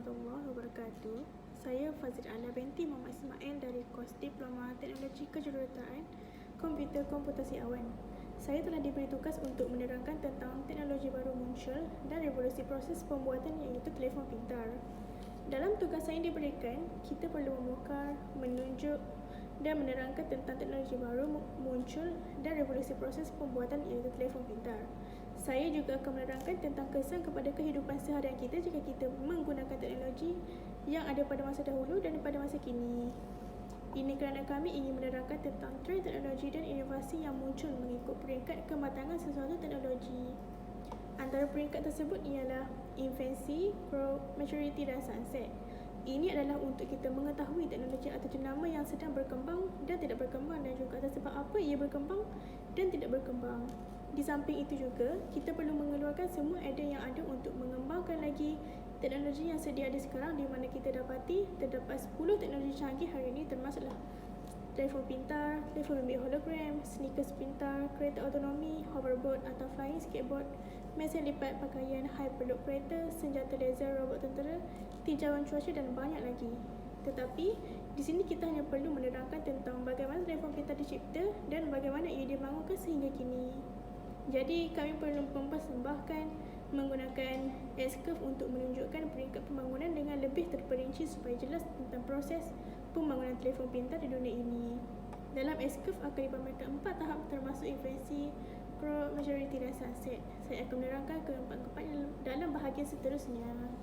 warahmatullahi wabarakatuh. Saya Fazil Ala binti Muhammad Ismail dari kos Diploma Teknologi Kejuruteraan Komputer Komputasi Awan. Saya telah diberi tugas untuk menerangkan tentang teknologi baru muncul dan revolusi proses pembuatan iaitu telefon pintar. Dalam tugas saya diberikan, kita perlu membongkar, menunjuk dan menerangkan tentang teknologi baru muncul dan revolusi proses pembuatan iaitu telefon pintar. Saya juga akan menerangkan tentang kesan kepada kehidupan seharian kita jika kita menggunakan teknologi yang ada pada masa dahulu dan pada masa kini. Ini kerana kami ingin menerangkan tentang trend teknologi dan inovasi yang muncul mengikut peringkat kematangan sesuatu teknologi. Antara peringkat tersebut ialah infancy, growth, maturity dan sunset. Ini adalah untuk kita mengetahui teknologi atau jenama yang sedang berkembang dan tidak berkembang dan juga atas sebab apa ia berkembang dan tidak berkembang. Di samping itu juga, kita perlu mengeluarkan semua idea yang ada untuk mengembangkan lagi teknologi yang sedia ada sekarang, di mana kita dapati terdapat 10 teknologi canggih hari ini termasuklah telefon pintar, telefon bimbit hologram, sneakers pintar, kereta autonomi, hoverboard atau flying skateboard, mesin lipat pakaian, hyperloop kereta, senjata laser, robot tentera, tinjauan cuaca dan banyak lagi. Tetapi, di sini kita hanya perlu menerangkan tentang bagaimana telefon pintar dicipta dan bagaimana ia dibangunkan sehingga kini. Jadi, kami perlu mempersembahkan menggunakan S-curve untuk menunjukkan peringkat pembangunan dengan lebih terperinci supaya jelas tentang proses pembangunan telefon pintar di dunia ini. Dalam S-curve akan dipamerkan 4 tahap termasuk infancy, growth, maturity dan sunset. Saya akan menerangkan keempat-empatnya dalam bahagian seterusnya.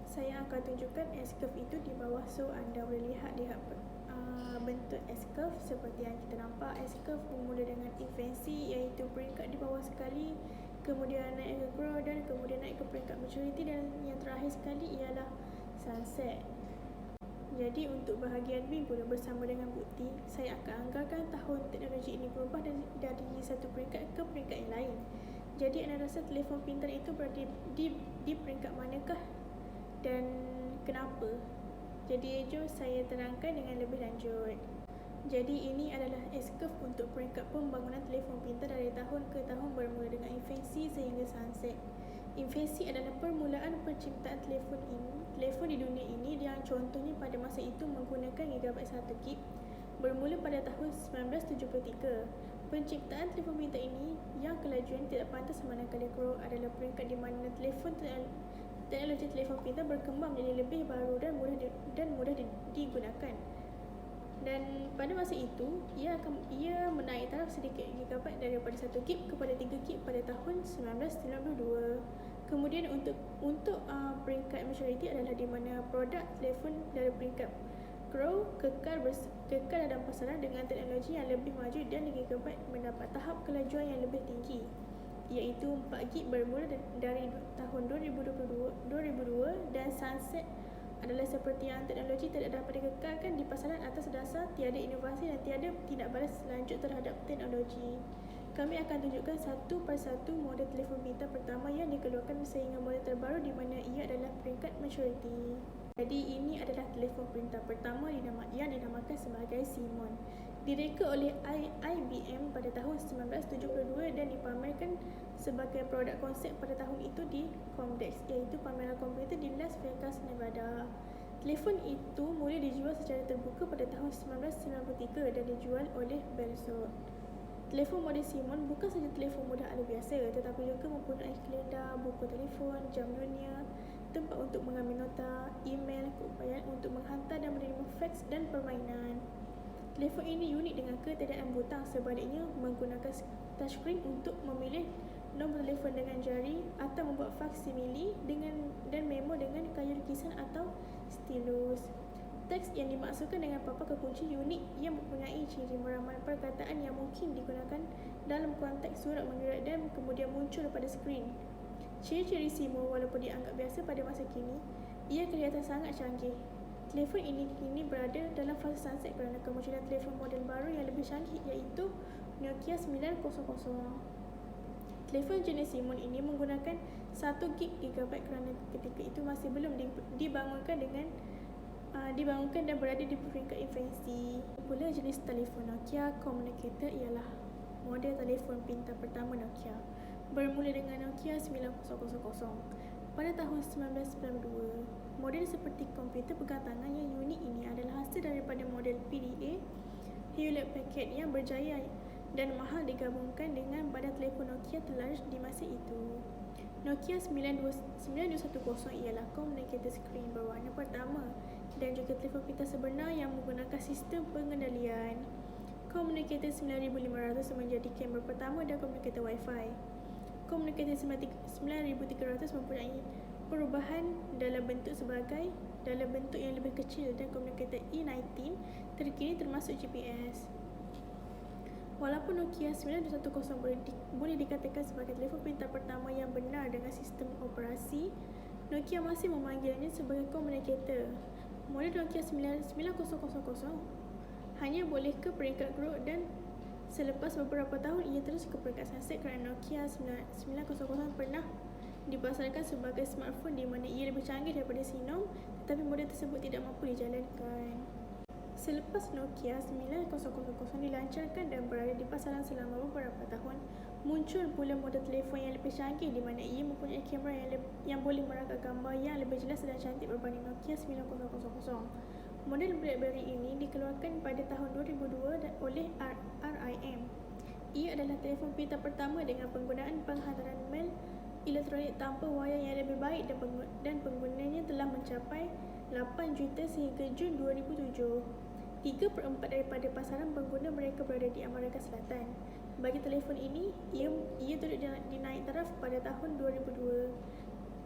Saya akan tunjukkan S-curve itu di bawah, so anda boleh lihat bentuk S-curve seperti yang kita nampak. S-curve bermula dengan infancy iaitu peringkat di bawah sekali, kemudian naik ke growth dan kemudian naik ke peringkat maturity dan yang terakhir sekali ialah sunset. Jadi untuk bahagian B pula bersama dengan bukti, saya akan anggarkan tahun teknologi ini berubah dari satu peringkat ke peringkat yang lain. Jadi anda rasa telefon pintar itu berada di peringkat manakah dan kenapa? Jadi jom saya terangkan dengan lebih lanjut. Jadi ini adalah S-curve untuk peringkat pembangunan telefon pintar dari tahun ke tahun bermula dengan infancy sehingga sunset. Infancy adalah permulaan penciptaan telefon di dunia ini yang contohnya pada masa itu menggunakan gigabyte 1 GB bermula pada tahun 1973. Penciptaan telefon pintar ini yang kelajuan tidak pantas, manakala growth adalah peringkat di mana teknologi telefon pintar berkembang menjadi lebih baru dan mudah digunakan. Dan pada masa itu, ia menaik taraf sedikit gigabyte daripada 1 GB kepada 3 GB pada tahun 1992. Kemudian untuk peringkat maturity adalah di mana produk telefon dari peringkat grow kekal dalam pasaran dengan teknologi yang lebih maju dan gigabyte mendapat tahap kelajuan yang lebih tinggi, iaitu 4 GB bermula dari tahun 2002 dan sunset adalah seperti yang teknologi tidak dapat dikekalkan di pasaran atas dasar tiada inovasi dan tiada tindak balas lanjut terhadap teknologi. Kami akan tunjukkan satu persatu model telefon pintar pertama yang dikeluarkan sehingga model terbaru di mana ia adalah peringkat maturity. Jadi ini adalah telefon pintar pertama yang dinamakan sebagai Simon. Direka oleh IBM pada tahun 1972 dan dipamerkan sebagai produk konsep pada tahun itu di Comdex, iaitu pameran komputer di Las Vegas, Nevada. Telefon itu mula dijual secara terbuka pada tahun 1993 dan dijual oleh Bellsouth. Telefon model Simon bukan sahaja telefon mudah ala biasa, tetapi juga mempunyai kalender, buku telefon, jam dunia, tempat untuk mengambil nota, email, keupayaan untuk menghantar dan menerima fax dan permainan. Telefon ini unik dengan ketiadaan butang, sebaliknya menggunakan touchscreen untuk memilih nombor telefon dengan jari atau membuat faksimili dan memo dengan kayu lukisan atau stylus. Teks yang dimaksudkan dengan papan kekunci unik yang mempunyai ciri meramal perkataan yang mungkin digunakan dalam konteks surat menggerak dan kemudian muncul pada skrin. Ciri-ciri Simon walaupun dianggap biasa pada masa kini, ia kelihatan sangat canggih. Telefon ini kini berada dalam fasa sunset kerana kemunculan telefon model baru yang lebih canggih iaitu Nokia 900. Telefon jenis Simon ini menggunakan 1 GB kerana ketika itu masih belum dibangunkan dan berada di peringkat infancy. Pula jenis telefon Nokia Communicator ialah model telefon pintar pertama Nokia, bermula dengan Nokia 9000 pada tahun 1992. Model seperti komputer pegang tangan yang unik ini adalah hasil daripada model PDA Hewlett-Packard yang berjaya dan mahal digabungkan dengan badan telefon Nokia terlaris di masa itu. Nokia 9210 ialah komunikator skrin berwarna pertama dan juga telefon pintar sebenar yang menggunakan sistem pengendalian. Komunikator 9500 menjadi kamera pertama dan komunikator Wi-Fi. Komunikator 9300 mempunyai perubahan dalam bentuk yang lebih kecil dan komunikator E19 terkini termasuk GPS. Walaupun Nokia 9210 boleh dikatakan sebagai telefon pintar pertama yang benar dengan sistem operasi, Nokia masih memanggilnya sebagai komunikator. Model Nokia 9000 hanya boleh ke peringkat grup dan selepas beberapa tahun ia terus ke peringkat sunset kerana Nokia 9000 pernah dipasarkan sebagai smartphone di mana ia lebih canggih daripada Sinom, tetapi model tersebut tidak mampu dijalankan. Selepas Nokia 9000 dilancarkan dan berada di pasaran selama beberapa tahun, muncul pula model telefon yang lebih canggih di mana ia mempunyai kamera yang boleh merangkap gambar yang lebih jelas dan cantik berbanding Nokia 9000. Model BlackBerry ini dikeluarkan pada tahun 2002 oleh RIM. Ia adalah telefon pintar pertama dengan penggunaan penghantaran mail elektronik tanpa wayar yang lebih baik dan penggunanya telah mencapai 8 juta sehingga Jun 2007. 3/4 daripada pasaran pengguna mereka berada di Amerika Selatan. Bagi telefon ini, ia turut dinaik taraf pada tahun 2002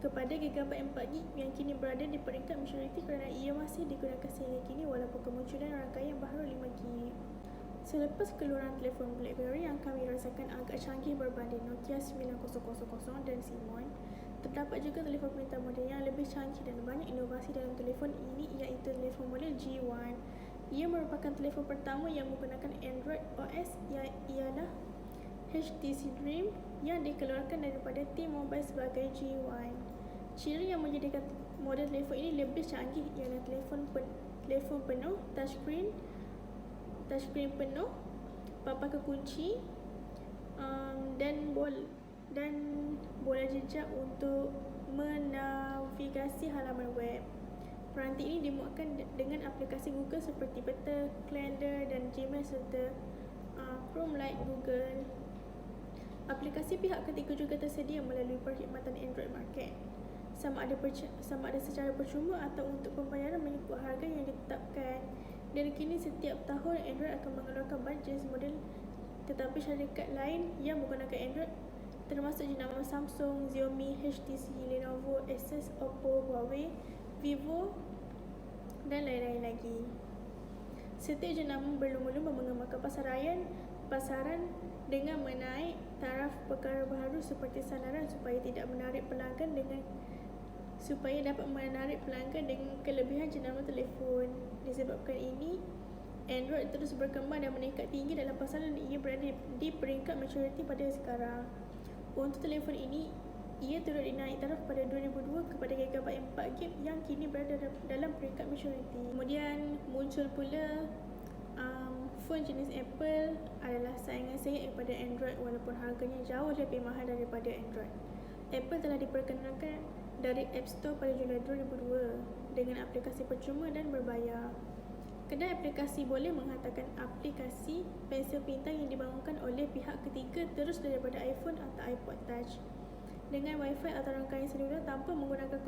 kepada gigabyte 4GB yang kini berada di peringkat maturity kerana ia masih digunakan sehingga kini walaupun kemunculan rangkaian baharu 5GB. Selepas keluaran telefon BlackBerry yang kami rasakan agak canggih berbanding Nokia 9000 dan Simon, terdapat juga telefon pintar model yang lebih canggih dan banyak inovasi dalam telefon ini iaitu telefon model G1. Ia merupakan telefon pertama yang menggunakan Android OS ialah HTC Dream yang dikeluarkan daripada T-Mobile sebagai G1. Ciri yang menjadikan model telefon ini lebih canggih ialah telefon penuh, touchscreen penuh, papan kekunci dan bola jejak untuk menavigasi halaman web. Peranti ini dimuatkan dengan aplikasi Google seperti Peta, Calendar dan Gmail serta Chrome Light Google. Aplikasi pihak ketiga juga tersedia melalui perkhidmatan Android Market. Sama ada secara percuma atau untuk pembayaran mengikut harga yang ditetapkan. Dan kini setiap tahun Android akan mengeluarkan banyak jenis model, tetapi syarikat lain yang menggunakan Android termasuk jenama Samsung, Xiaomi, HTC, Lenovo, Asus, Oppo, Huawei, Vivo dan lain-lain lagi. Setiap jenama berlumba-lumba mengembangkan pasaran dengan menaik taraf perkara baharu seperti sandaran supaya dapat menarik pelanggan dengan kelebihan jenama telefon. Disebabkan ini, Android terus berkembang dan meningkat tinggi dalam pasaran dan ia berada di peringkat maturity pada sekarang. Untuk telefon ini, ia turut dinaik taraf pada 2002 kepada gigabyte 4GB yang kini berada dalam peringkat maturity. Kemudian muncul pula phone jenis Apple adalah saingan sengit kepada Android walaupun harganya jauh lebih mahal daripada Android. Apple telah diperkenalkan dari App Store pada Julai 2002 dengan aplikasi percuma dan berbayar. Kedai aplikasi boleh menghantarkan aplikasi pensel pintar yang dibangunkan oleh pihak ketiga terus daripada iPhone atau iPod Touch dengan Wi-Fi atau rangkaian seluler tanpa menggunakan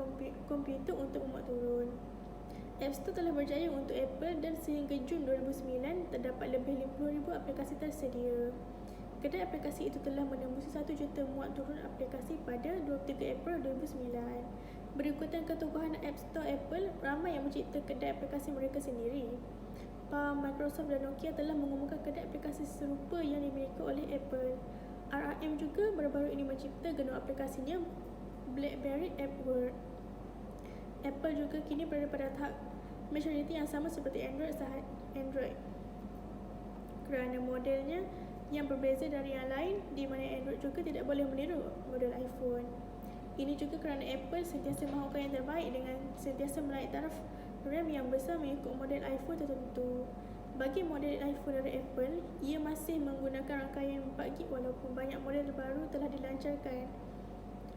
komputer untuk memuat turun. App Store telah berjaya untuk Apple dan sehingga Jun 2009 terdapat lebih 50,000 aplikasi tersedia. Kedai aplikasi itu telah menembusi 1 juta muat turun aplikasi pada 23 April 2009. Berikutan keteguhan App Store Apple, ramai yang mencipta kedai aplikasi mereka sendiri. Microsoft dan Nokia telah mengumumkan kedai aplikasi serupa yang dimiliki oleh Apple. RIM juga baru-baru ini mencipta genua aplikasinya BlackBerry App World. Apple juga kini berada pada tahap maturity yang sama seperti Android kerana modelnya yang berbeza dari yang lain, di mana Android juga tidak boleh meniru model iPhone. Ini juga kerana Apple sentiasa mahukan yang terbaik dengan sentiasa menaik taraf RAM yang besar mengikut model iPhone tertentu. Bagi model iPhone dari Apple, ia masih menggunakan rangkaian 4GB walaupun banyak model baru telah dilancarkan.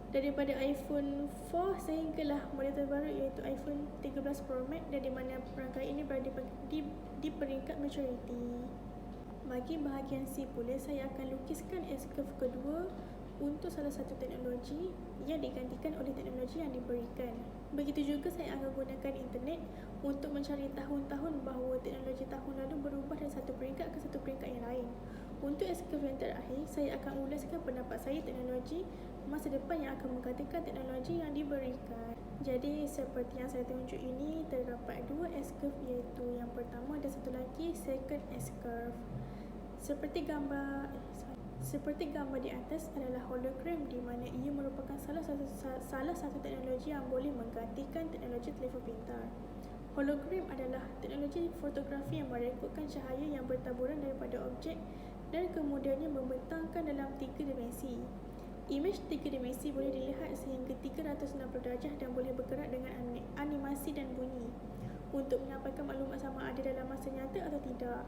daripada iPhone 4 sehinggalah model terbaru iaitu iPhone 13 Pro Max, dan di mana perangkat ini berada di peringkat maturity. Bagi bahagian C pula, saya akan lukiskan S-curve kedua untuk salah satu teknologi yang digantikan oleh teknologi yang diberikan. Begitu juga saya akan gunakan internet untuk mencari tahun-tahun bahawa teknologi tahun lalu berubah dari satu peringkat ke satu peringkat yang lain. Untuk S-curve yang terakhir, saya akan ulaskan pendapat saya teknologi masa depan yang akan menggantikan teknologi yang diberikan. Jadi seperti yang saya tunjuk ini, terdapat dua S-curve, iaitu yang pertama dan satu lagi second S-curve. Seperti gambar di atas adalah hologram, di mana ia merupakan salah satu teknologi yang boleh menggantikan teknologi telefon pintar. Hologram adalah teknologi fotografi yang merekodkan cahaya yang bertaburan daripada objek dan kemudiannya membentangkan dalam 3 dimensi. Imej 3 dimensi boleh dilihat sehingga 360 darjah dan boleh bergerak dengan animasi dan bunyi untuk menyampaikan maklumat sama ada dalam masa nyata atau tidak.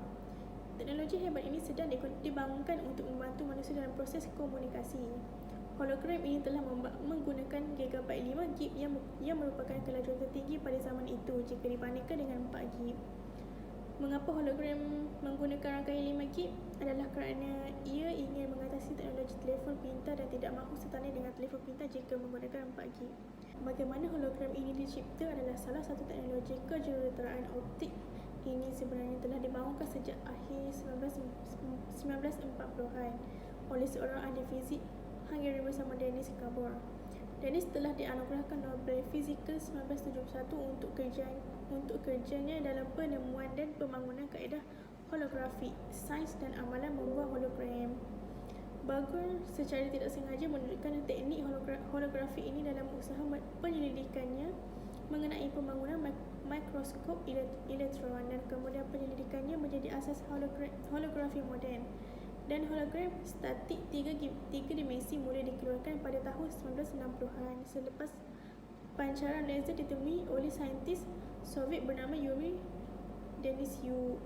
Teknologi hebat ini sedang dibangunkan untuk membantu manusia dalam proses komunikasi. Hologram ini telah menggunakan gigabyte 5GB yang merupakan kelajuan tertinggi pada zaman itu jika dibandingkan dengan 4GB. Mengapa hologram menggunakan rangkaian 5GB adalah kerana ia ingin mengatasi teknologi telefon pintar dan tidak mahu setanding dengan telefon pintar jika menggunakan 4GB. Bagaimana hologram ini dicipta adalah salah satu teknologi kejuruteraan optik ini sebenarnya telah dibangunkan sejak akhir 1940-an oleh seorang ahli fizik Hungary bersama Dennis Gabor. Dennis telah dianugerahkan Nobel Fizikal 1971 untuk kerjanya dalam penemuan dan pembangunan kaedah holografi, sains dan amalan membuat hologram. Gabor secara tidak sengaja menunjukkan teknik holografi ini dalam usaha penyelidikannya mengenai pembangunan mikroskop elektron, dan kemudian penyelidikannya menjadi asas holografi moden. Dan hologram statik 3 dimensi mula dikeluarkan pada tahun 1960-an selepas pancaran laser ditemui oleh saintis Soviet bernama Yuri Denisyuk.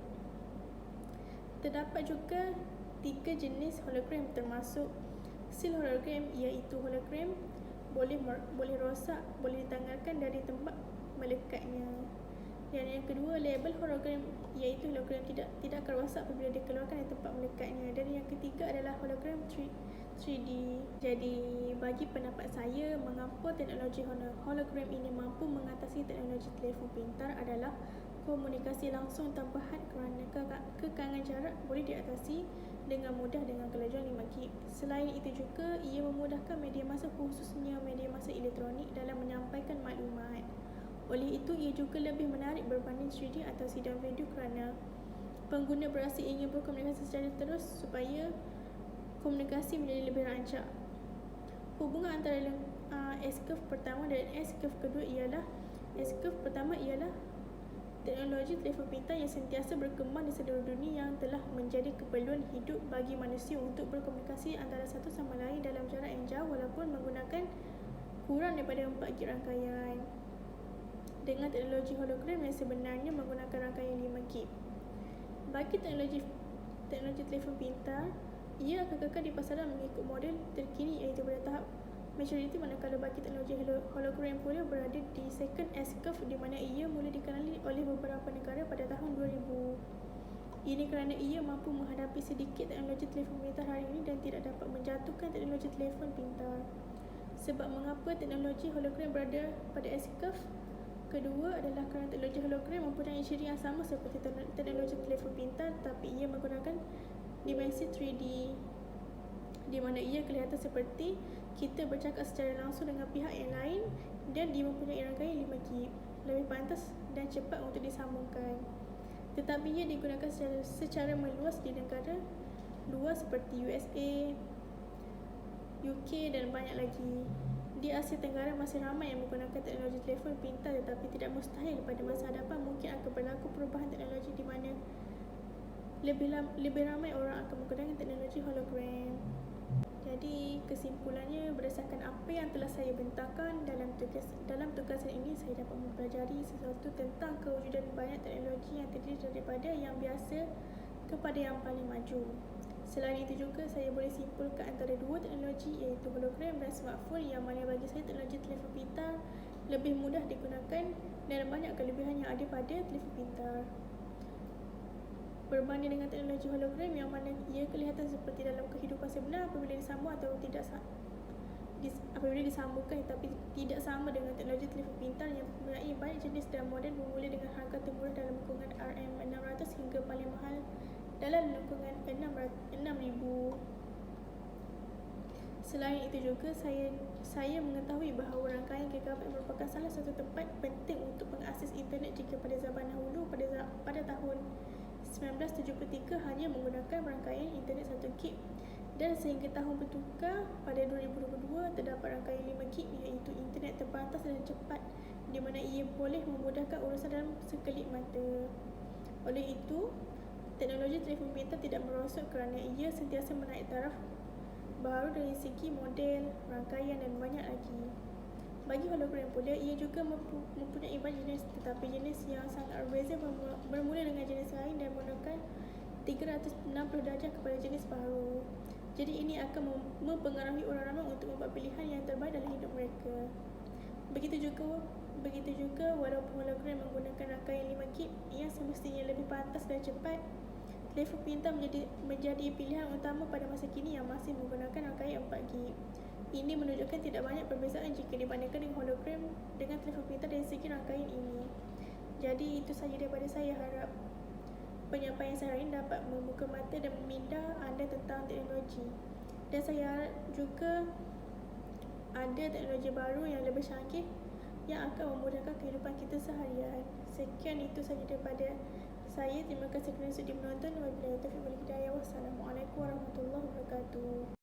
Terdapat juga 3 jenis hologram termasuk seal hologram, iaitu hologram boleh rosak, boleh ditanggalkan dari tempat melekatnya. Dan yang kedua, label hologram, iaitu hologram tidak akan rosak apabila dikeluarkan dari tempat melekatnya. Dan yang ketiga adalah hologram 3D. Jadi bagi pendapat saya, mengapa teknologi hologram ini mampu mengatasi teknologi telefon pintar adalah komunikasi langsung tanpa had, kerana kekangan jarak boleh diatasi dengan mudah dengan kelajuan 5GB. Selain itu juga, ia memudahkan media massa, khususnya media massa elektronik, dalam menyampaikan maklumat. Oleh itu, ia juga lebih menarik berbanding 3D atau sidang video kerana pengguna berasa ingin berkomunikasi secara terus supaya komunikasi menjadi lebih rancak. Hubungan antara S-curve pertama dan S-curve kedua ialah S-curve pertama ialah teknologi telefon pintar yang sentiasa berkembang di seluruh dunia yang telah menjadi keperluan hidup bagi manusia untuk berkomunikasi antara satu sama lain dalam jarak yang jauh walaupun menggunakan kurang daripada 4GB rangkaian. Dengan teknologi hologram yang sebenarnya menggunakan rangkaian 5GB. Bagi teknologi telefon pintar, ia akan kekal di pasaran mengikut model terkini iaitu pada tahap maturity, manakala bagi teknologi hologram pula berada di second S-curve, di mana ia mula dikenali oleh beberapa negara pada tahun 2000. Ini kerana ia mampu menghadapi sedikit teknologi telefon pintar hari ini dan tidak dapat menjatuhkan teknologi telefon pintar. Sebab mengapa teknologi hologram berada pada S-curve kedua adalah kerana teknologi hologram mempunyai ciri yang sama seperti teknologi telefon pintar, tapi ia menggunakan dimensi 3D, di mana ia kelihatan seperti kita bercakap secara langsung dengan pihak yang lain, dan dia mempunyai rangkaian 5GB, lebih pantas dan cepat untuk disambungkan. Tetapi ia digunakan secara meluas di negara luar seperti USA, UK dan banyak lagi. Di Asia Tenggara masih ramai yang menggunakan teknologi telefon pintar, tetapi tidak mustahil pada masa hadapan mungkin akan berlaku perubahan teknologi di mana lebih ramai orang akan menggunakan teknologi hologram. Jadi kesimpulannya, berdasarkan apa yang telah saya bentangkan dalam tugasan ini, saya dapat mempelajari sesuatu tentang kewujudan banyak teknologi yang terdiri daripada yang biasa kepada yang paling maju. Selain itu juga, saya boleh simpulkan antara dua teknologi iaitu hologram dan smartphone yang mana bagi saya teknologi telefon pintar lebih mudah digunakan dan banyak kelebihan yang ada pada telefon pintar. Berbanding dengan teknologi hologram yang mana ia kelihatan seperti dalam kehidupan sebenar apabila disambung atau apabila disambungkan, tetapi tidak sama dengan teknologi telefon pintar yang mempunyai banyak jenis dan model bermula dengan harga termurah dalam lingkungan RM600 hingga paling mahal dalam lingkungan 6,000. Selain itu juga, saya mengetahui bahawa rangkaian gigabit merupakan salah satu tempat penting untuk mengakses internet jika pada zaman dahulu pada tahun 1973 hanya menggunakan rangkaian internet 1 gig dan sehingga tahun bertukar pada 2022 terdapat rangkaian 5 gig iaitu internet terbatas dan cepat di mana ia boleh memudahkan urusan dalam sekelip mata. Oleh itu, teknologi telefon pintar tidak merosot kerana ia sentiasa menaik taraf baru dari segi model, rangkaian dan banyak lagi. Bagi hologram pula, ia juga mempunyai banyak jenis, tetapi jenis yang sangat berbeza bermula dengan jenis lain dan menggunakan 360 darjah kepada jenis baru. Jadi ini akan mempengaruhi orang ramai untuk membuat pilihan yang terbaik dalam hidup mereka. Begitu juga walaupun hologram menggunakan rangkaian 5 gig yang semestinya lebih pantas dan cepat, telefon pintar menjadi pilihan utama pada masa kini yang masih menggunakan rangkaian 4 gig. Ini menunjukkan tidak banyak perbezaan jika dibandingkan dengan hologram dengan telefon pintar dari segi rangkaian ini. Jadi itu sahaja daripada saya. Harap penyampaian saya ini dapat membuka mata dan meminda anda tentang teknologi. Dan saya harap juga ada teknologi baru yang lebih canggih yang akan memudahkan kehidupan kita seharian. Sekian itu sahaja daripada saya. Terima kasih kerana sudi menonton. Wabillahi taufiq wal hidayah. Wassalamualaikum warahmatullahi wabarakatuh.